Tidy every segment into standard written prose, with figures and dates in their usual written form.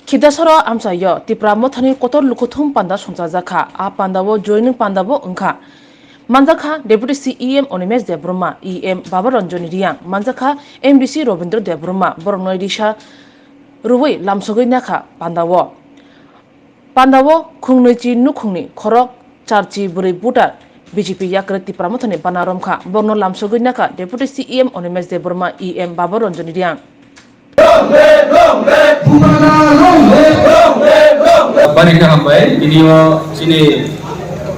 Kidasara amsayo tipra mothani kotor lukuthum panda songchajaka a pandawo joining pandawo ongkha Manjakha Deputy CEM Onimesh Debroma EM Babaranjoni Riang Manjakha MBC Robindra Debroma Bornoi Risha Ruwei Lamsogoi Nakha Pandawo Khungnoichi Nukhungni Khorok Charchi Buri Butar BJP Yakrati Pramothani Banaromkha Borno Lamsogoi Nakha Deputy CEM Onimesh Debroma EM Babaranjoni Riang Barika hambai video sini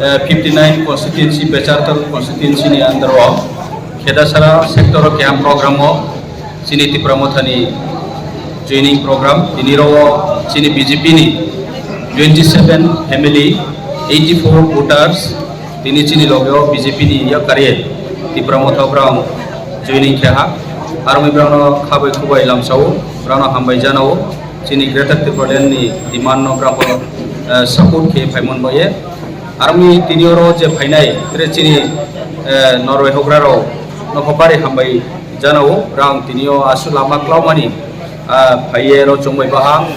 59 constituency Bechartal constituency ni andaro Khedasara sector camp program sini ti pramothani training program ini ro sini BJP ni 27 family 84 voters ini sini logo BJP ni ya karye ti pramotha brang joining kha armi brang khabai khubai lamsau brang hambai janao sini greater Tripura ni demand no brang support ke phaimon boye army tinioro je phainai tre chini Norway hograro no khopari hambai janao rang tinio asulama klaumani phaiye ro chongbai bahang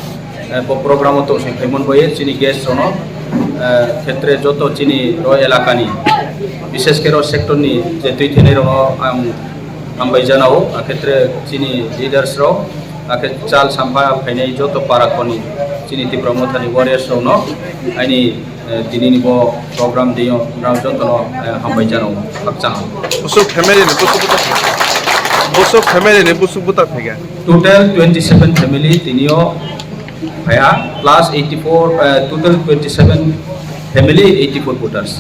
bo program to se phaimon boye chini guest rono ক্ষেত্রে যত চিনি র এলাকানি বিশেষ করে sector নি যে দুই থিনে র হামবাই জানাও ক্ষেত্রে চিনি লিডার্স র আকে চাল সাম্পা ফাইনাই যত পারাকনি চিনি তি প্রমোথানি ওয়ারিয়ার্স র ন আইনি দিনিনি ব প্রোগ্রাম দিও রাও যত হামবাই জানাও আকচা busuk family ne busuk buta phega total 27 family tinio phaya plus 84 total 27 family 84 voters